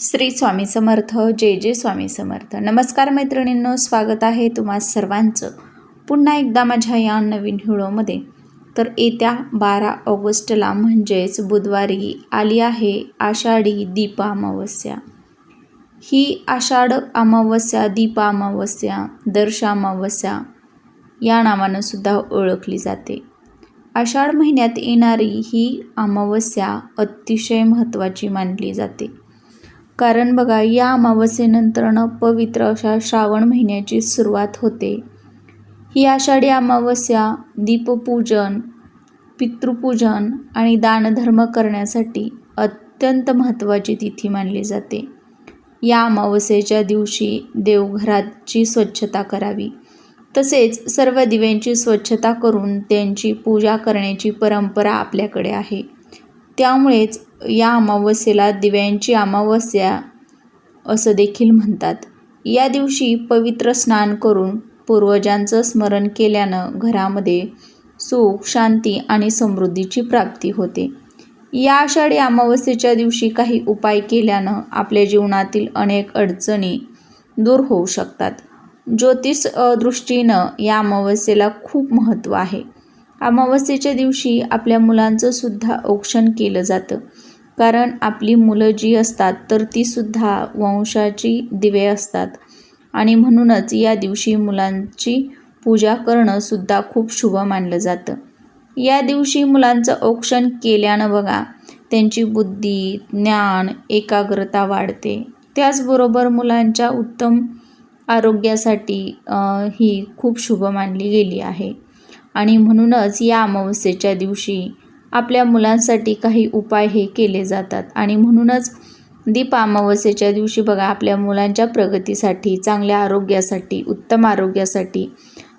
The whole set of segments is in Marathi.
श्री स्वामी समर्थ. जय जय स्वामी समर्थ. नमस्कार मैत्रिणींनो, स्वागत आहे तुम्हा सर्वांचं पुन्हा एकदा माझ्या या नवीन व्हिडिओमध्ये. तर येत्या 12 ऑगस्टला म्हणजेच बुधवारी आली आहे आषाढी दीप अमावस्या. ही आषाढ अमावस्या, दीप अमावस्या, दर्श अमावस्या या नावानं सुद्धा ओळखली जाते. आषाढ महिन्यात येणारी ही अमावस्या अतिशय महत्त्वाची मानली जाते. कारण बघा, या अमावस्येनंतरनं पवित्र अशा श्रावण महिन्याची सुरुवात होते. ही आषाढी अमावस्या दीपपूजन, पितृपूजन आणि दानधर्म करण्यासाठी अत्यंत महत्त्वाची तिथी मानली जाते. या अमावस्येच्या दिवशी देवघराची स्वच्छता करावी, तसेच सर्व दिव्यांची स्वच्छता करून त्यांची पूजा करण्याची परंपरा आपल्याकडे आहे. त्यामुळेच या अमावस्येला दिव्यांची अमावस्या असं देखील म्हणतात. या दिवशी पवित्र स्नान करून पूर्वजांचं स्मरण केल्यानं घरामध्ये सुख, शांती आणि समृद्धीची प्राप्ती होते. या आषाढी अमावस्येच्या दिवशी काही उपाय केल्यानं आपल्या जीवनातील अनेक अडचणी दूर होऊ शकतात. ज्योतिष दृष्टीनं या अमावस्येला खूप महत्त्व आहे. अमावस्येच्या दिवशी आपल्या मुलांचं सुद्धा औक्षण केलं जातं. कारण आपली मुलं जी असतात तर ती सुद्धा वंशाची दिवे असतात आणि म्हणूनच या दिवशी मुलांची पूजा करणं सुद्धा खूप शुभ मानलं जातं. या दिवशी मुलांचं औक्षण केल्यानं बघा, त्यांची बुद्धी, ज्ञान, एकाग्रता वाढते. त्याचबरोबर मुलांच्या उत्तम आरोग्यासाठी ही खूप शुभ मानली गेली आहे. आणि म्हणूनच या अमावस्येच्या दिवशी आपल्या मुलांसाठी काही उपाय हे केले जातात. आणि म्हणूनच दीप अमावस्येच्या दिवशी बघा, आपल्या मुलांच्या प्रगतीसाठी, चांगल्या आरोग्यासाठी, उत्तम आरोग्यासाठी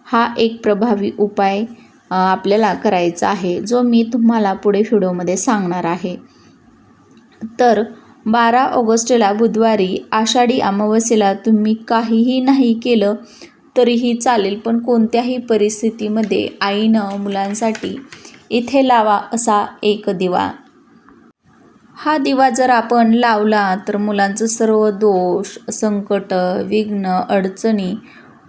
हा एक प्रभावी उपाय आपल्याला करायचा आहे, जो मी तुम्हाला पुढे व्हिडिओमध्ये सांगणार आहे. तर 12 ऑगस्टला बुधवारी आषाढी अमावस्येला तुम्ही काहीही नाही केलं तरीही चालेल, पण कोणत्याही परिस्थितीमध्ये आईनं मुलांसाठी इथे लावा असा एक दिवा. हा दिवा जर आपण लावला तर मुलांचं सर्व दोष, संकट, विघ्न, अडचणी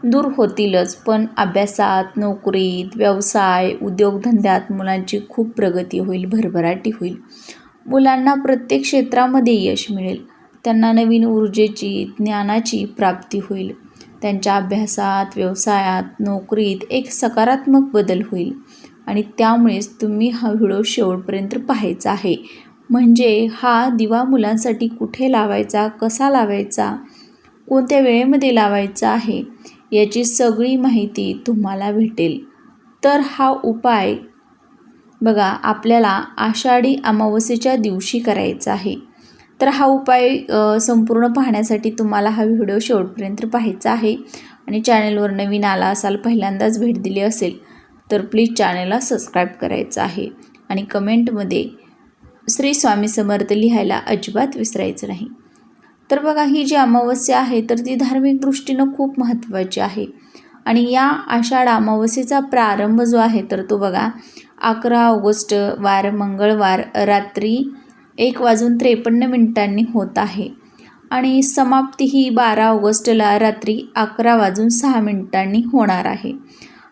दूर होतीलच, पण अभ्यासात, नोकरीत, व्यवसाय, उद्योगधंद्यात मुलांची खूप प्रगती होईल, भरभराटी होईल. मुलांना प्रत्येक क्षेत्रामध्ये यश मिळेल. त्यांना नवीन ऊर्जेची, ज्ञानाची प्राप्ती होईल. त्यांच्या अभ्यासात, व्यवसायात, नोकरीत एक सकारात्मक बदल होईल. आणि त्यामुळेच तुम्ही हा व्हिडिओ शेवटपर्यंत पाहायचा आहे. म्हणजे हा दिवा मुलांसाठी कुठे लावायचा, कसा लावायचा, कोणत्या वेळेमध्ये लावायचा आहे, याची सगळी माहिती तुम्हाला भेटेल. तर हा उपाय बघा, आपल्याला आषाढी अमावस्येच्या दिवशी करायचा आहे. तर हा उपाय संपूर्ण पाहण्यासाठी तुम्हाला हा व्हिडिओ शेवटपर्यंत पाहायचा आहे. आणि चॅनलवर नवीन आला असाल, पहिल्यांदाच भेट दिली असेल तर प्लीज चॅनलला सबस्क्राईब करायचं आहे. आणि कमेंटमध्ये श्री स्वामी समर्थ लिहायला अजिबात विसरायचं नाही. तर बघा, ही जी अमावस्या आहे तर ती धार्मिक दृष्टीनं खूप महत्त्वाची आहे. आणि या आषाढ अमावस्येचा प्रारंभ जो आहे तर तो बघा 11 ऑगस्ट वार मंगळवार रात्री 1:53 होत आहे. आणि समाप्ती ही 12 ऑगस्टला रात्री 11:06 होणार आहे.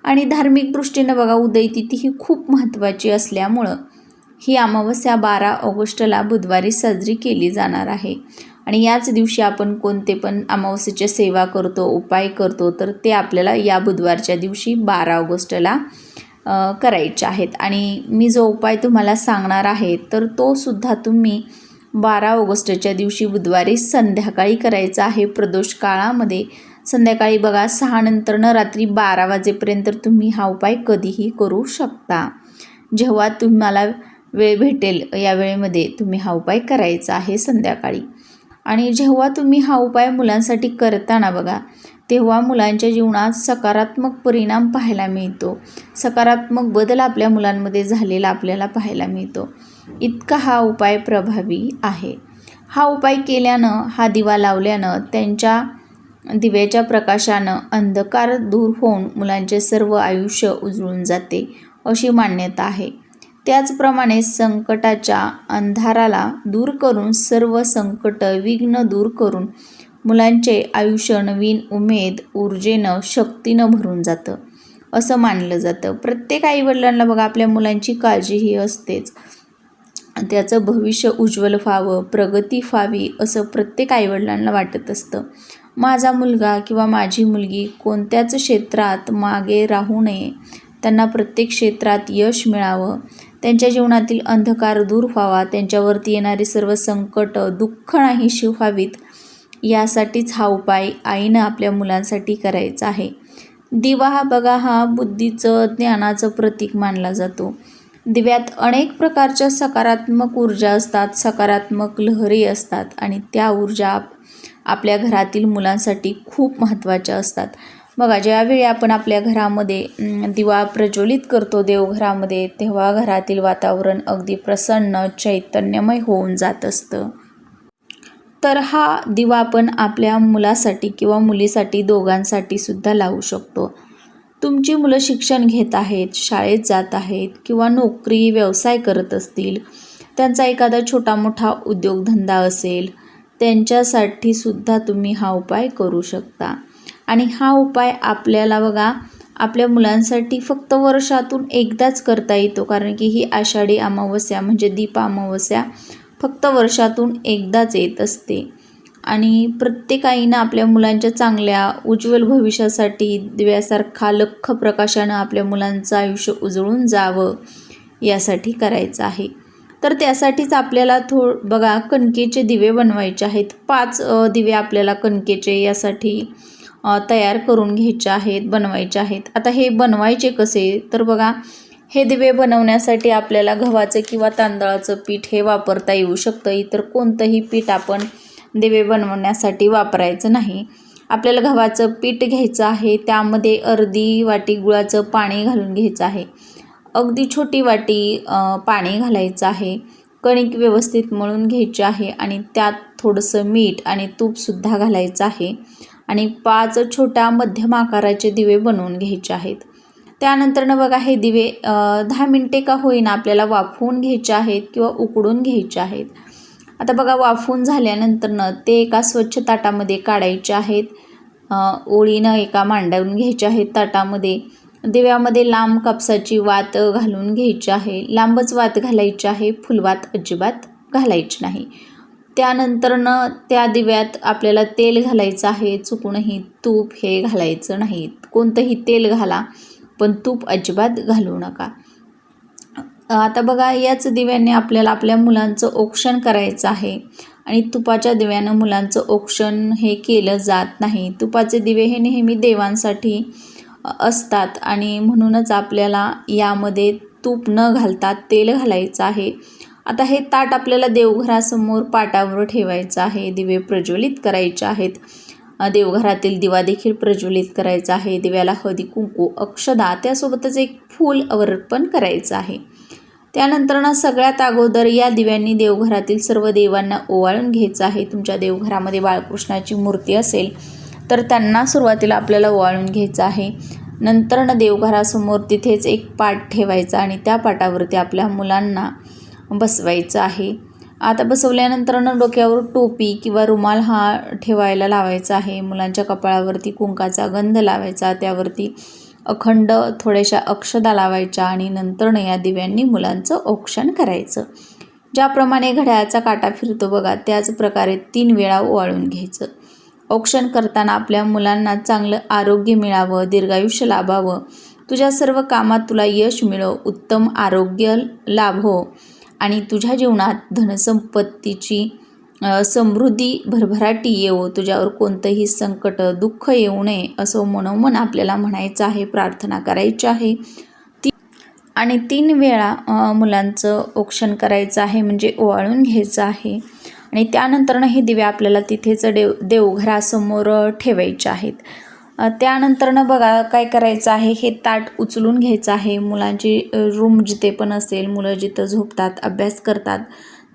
आणि धार्मिक दृष्टीनं बघा, उदयतिथी ही खूप महत्त्वाची असल्यामुळं ही अमावस्या 12 ऑगस्टला बुधवारी साजरी केली जाणार आहे. आणि याच दिवशी आपण कोणते पण अमावस्येची सेवा करतो, उपाय करतो, तर ते आपल्याला या बुधवारच्या दिवशी 12 ऑगस्टला करायचे आहेत. आणि मी जो उपाय तुम्हाला सांगणार आहे तर तो सुद्धा तुम्ही 12 ऑगस्टच्या दिवशी बुधवारी संध्याकाळी करायचा आहे. प्रदोष काळामध्ये संध्याकाळी बघा 6 नंतरनं रात्री 12 वाजेपर्यंत तुम्ही हा उपाय कधीही करू शकता. जेव्हा तुम्हाला वेळ भेटेल या वेळेमध्ये तुम्ही हा उपाय करायचा आहे संध्याकाळी. आणि जेव्हा तुम्ही हा उपाय मुलांसाठी करताना बघा, तेव्हा मुलांच्या जीवनात सकारात्मक परिणाम पाहायला मिळतो. सकारात्मक बदल आपल्या मुलांमध्ये झालेला आपल्याला पाहायला मिळतो. इतका हा उपाय प्रभावी आहे. हा उपाय केल्यानं, हा दिवा लावल्यानं त्यांच्या दिव्याच्या प्रकाशानं अंधकार दूर होऊन मुलांचे सर्व आयुष्य उजळून जाते अशी मान्यता आहे. त्याचप्रमाणे संकटाच्या अंधाराला दूर करून, सर्व संकट विघ्न दूर करून मुलांचे आयुष्य नवीन उमेद, ऊर्जेनं, शक्तीनं भरून जातं असं मानलं जातं. प्रत्येक आईवडिलांना बघा आपल्या मुलांची काळजी ही असतेच. त्याचं भविष्य उज्ज्वल व्हावं, प्रगती व्हावी असं प्रत्येक आईवडिलांना वाटत असतं. माझा मुलगा किंवा माझी मुलगी कोणत्याच क्षेत्रात मागे राहू नये, त्यांना प्रत्येक क्षेत्रात यश मिळावं, त्यांच्या जीवनातील अंधकार दूर व्हावा, त्यांच्यावरती येणारी सर्व संकट, दुःख नाहीशी व्हावीत, यासाठीच हा उपाय आईनं आपल्या मुलांसाठी करायचा आहे. दिवा हा बघा हा बुद्धीचं, ज्ञानाचं प्रतीक मानला जातो. दिव्यात अनेक प्रकारच्या सकारात्मक ऊर्जा असतात, सकारात्मक लहरी असतात आणि त्या ऊर्जा आपल्या घरातील मुलांसाठी खूप महत्त्वाच्या असतात. बघा ज्यावेळी आपण आपल्या घरामध्ये दिवा प्रज्वलित करतो देवघरामध्ये, तेव्हा घरातील वातावरण अगदी प्रसन्न, चैतन्यमय होऊन जात असतं. तर हा दिवा आपण आपल्या मुलासाठी किंवा मुलीसाठी दोघांसाठी सुद्धा लावू शकतो. तुमची मुलं शिक्षण घेत आहेत, शाळेत जात आहेत किंवा नोकरी व्यवसाय करत असतील, त्यांचा एखादा छोटा मोठा उद्योगधंदा असेल, त्यांच्यासाठी सुद्धा तुम्ही हा उपाय करू शकता. आणि हा उपाय आपल्याला बघा आपल्या मुलांसाठी फक्त वर्षातून एकदाच करता येतो, कारण की ही आषाढी अमावस्या म्हणजे दीप अमावस्या फक्त वर्षातून एकदाच येत असते. आणि प्रत्येक आईनं आपल्या मुलांच्या चांगल्या उज्ज्वल भविष्यासाठी दिव्यासारखा लख्ख प्रकाशानं आपल्या मुलांचं आयुष्य उजळून जावं यासाठी करायचं आहे. तर त्यासाठीच आपल्याला बघा कणकेचे दिवे बनवायचे आहेत. 5 दिवे आपल्याला कणकेचे यासाठी तयार करून घ्यायचे आहेत, बनवायचे आहेत. आता हे बनवायचे कसे, तर बघा हे दिवे बनवण्यासाठी आपल्याला गव्हाचं किंवा तांदळाचं पीठ हे वापरता येऊ शकतं. इतर कोणतंही पीठ आपण दिवे बनवण्यासाठी वापरायचं नाही. आपल्याला गव्हाचं पीठ घ्यायचं आहे, त्यामध्ये अर्धी वाटी गुळाचं पाणी घालून घ्यायचं आहे. अगदी छोटी वाटी पाणी घालायचं आहे. कणिक व्यवस्थित मळून घ्यायची आहे आणि त्यात थोडंसं मीठ आणि तूपसुद्धा घालायचं आहे आणि 5 छोट्या मध्यम आकाराचे दिवे बनवून घ्यायचे आहेत. त्यानंतरनं बघा हे दिवे 10 मिनटे का होईना आपल्याला वाफवून घ्यायचे आहेत किंवा उकडून घ्यायचे आहेत. आता बघा वाफवून झाल्यानंतरनं ते एका स्वच्छ ताटामध्ये काढायचे आहेत. ओळीनं एका मांडून घ्यायचे आहेत ताटामध्ये. दिव्यामध्ये लांब कापसाची वात घालून घ्यायची आहे. लांबच वात घालायची आहे, फुलवात अजिबात घालायची नाही. त्यानंतरनं त्या दिव्यात आपल्याला तेल घालायचं आहे. चुकूनही तूप हे घालायचं नाही. कोणतंही तेल घाला, पण तूप अजिबात घालू नका. आता बघा याच दिव्याने आपल्याला आपल्या मुलांचं औक्षण करायचं आहे आणि तुपाच्या दिव्यानं मुलांचं औक्षण हे केलं जात नाही. तुपाचे दिवे हे नेहमी देवांसाठी असतात आणि म्हणूनच आपल्याला यामध्ये तूप न घालता तेल घालायचं आहे. आता हे ताट आपल्याला देवघरासमोर पाटावर ठेवायचं आहे. दिवे प्रज्वलित करायचे आहेत. देवघरातील दिवा देखील प्रज्वलित करायचा आहे. दिव्याला हळदी कुंकू, अक्षदा, त्यासोबतच एक फूल अर्पण करायचं आहे. त्यानंतर सगळ्यात अगोदर या दिव्यांनी देवघरातील सर्व देवांना ओवाळून घ्यायचं आहे. तुमच्या देवघरामध्ये बाळकृष्णाची मूर्ती असेल तर त्यांना सुरुवातीला आपल्याला ओवाळून घ्यायचं आहे. नंतरनं देवघरासमोर तिथेच एक पाट ठेवायचा आणि त्या पाटावरती आपल्या मुलांना बसवायचं आहे. आता बसवल्यानंतरनं डोक्यावर टोपी किंवा रुमाल हा ठेवायला लावायचा आहे. मुलांच्या कपाळावरती कुंकाचा गंध लावायचा, त्यावरती अखंड थोड्याशा अक्षदा लावायच्या आणि नंतरनं या दिव्यांनी मुलांचं औक्षण करायचं. ज्याप्रमाणे घड्याळाचा काटा फिरतो बघा, त्याच प्रकारे 3 वेळा ओवाळून घ्यायचं. औक्षण करताना आपल्या मुलांना चांगलं आरोग्य मिळावं, दीर्घायुष्य लाभावं, तुझ्या सर्व कामात तुला यश मिळो, उत्तम आरोग्य लाभो आणि तुझ्या जीवनात धनसंपत्तीची समृद्धी भरभराटी येवो, तुझ्यावर कोणतंही संकट, दुःख येऊ नये असं मनोमन आपल्याला म्हणायचं आहे, प्रार्थना करायची आहे. आणि 3 वेळा मुलांचं औक्षण करायचं आहे, म्हणजे ओवाळून घ्यायचं आहे. आणि त्यानंतरनं हे दिवे आपल्याला तिथेच देवघरासमोर ठेवायचे आहेत. त्यानंतरनं बघा काय करायचं आहे, हे ताट उचलून घ्यायचं आहे. मुलांची रूम जिथे पण असेल, मुलं जिथं झोपतात, अभ्यास करतात,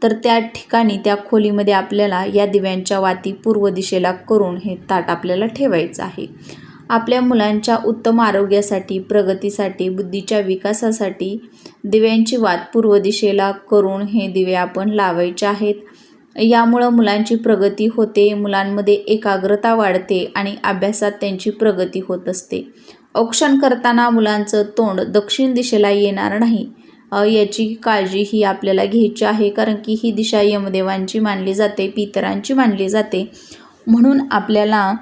तर त्या ठिकाणी त्या खोलीमध्ये आपल्याला या दिव्यांच्या वाती पूर्व दिशेला करून हे ताट आपल्याला ठेवायचं आहे. आपल्या मुलांच्या उत्तम आरोग्यासाठी, प्रगतीसाठी, बुद्धीच्या विकासासाठी दिव्यांची वात पूर्व दिशेला करून हे दिवे आपण लावायचे आहेत. यामुळं मुलांची प्रगती होते, मुलांमध्ये एकाग्रता वाढते आणि अभ्यासात त्यांची प्रगती होत असते. औक्षण करताना मुलांचं तोंड दक्षिण दिशेला येणार नाही याची काळजी ही आपल्याला घ्यायची आहे, कारण की ही दिशा यमदेवांची मानली जाते, पितरांची मानली जाते. म्हणून आपल्याला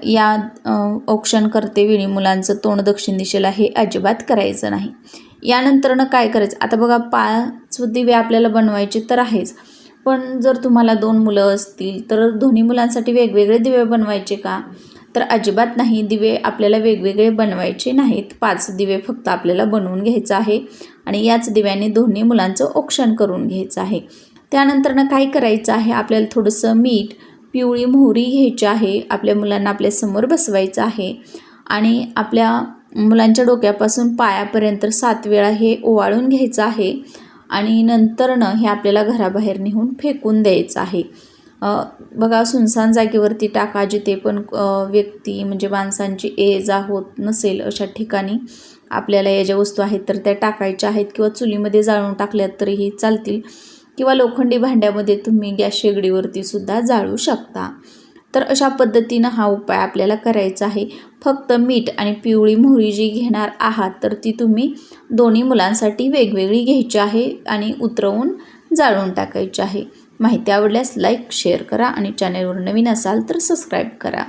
या औक्षण करतेवेळी मुलांचं तोंड दक्षिण दिशेला हे अजिबात करायचं नाही. यानंतरनं काय करायचं, आता बघा 5 दिवे आपल्याला बनवायचे तर आहेच, पण जर तुम्हाला 2 मुलं असतील तर दोन्ही मुलांसाठी वेगवेगळे दिवे बनवायचे का? तर अजिबात नाही. दिवे आपल्याला वेगवेगळे बनवायचे नाहीत. 5 दिवे फक्त आपल्याला बनवून घ्यायचं आहे आणि याच दिव्याने दोन्ही मुलांचं औक्षण करून घ्यायचं आहे. त्यानंतरनं काय करायचं आहे, आपल्याला थोडंसं मीठ, पिवळी मोहरी घ्यायची आहे. आपल्या मुलांना आपल्यासमोर बसवायचं आहे आणि आपल्या मुलांच्या डोक्यापासून पायापर्यंत 7 वेळा हे ओवाळून घ्यायचं आहे आणि नंतरनं हे आपल्याला घराबाहेर नेऊन फेकून द्यायचं आहे. बघा, सुनसान जागेवरती टाका, जिथे पण व्यक्ती म्हणजे माणसांची ये जा होत नसेल अशा ठिकाणी आपल्याला या ज्या वस्तू आहेत तर त्या टाकायच्या आहेत, किंवा चुलीमध्ये जाळून टाकल्यात तरीही चालतील, किंवा लोखंडी भांड्यामध्ये तुम्ही गॅस शेगडीवरती सुद्धा जाळू शकता. तर अशा पद्धतीनं हा उपाय आपल्याला करायचा आहे. फक्त मीठ आणि पिवळी मोहरी जी घेणार आहात तर ती तुम्ही दोन्ही मुलांसाठी वेगवेगळी घ्यायची आहे आणि उतरवून जाळून टाकायची आहे. माहिती आवडल्यास लाईक, शेअर करा आणि चॅनलवर नवीन असाल तर सबस्क्राईब करा.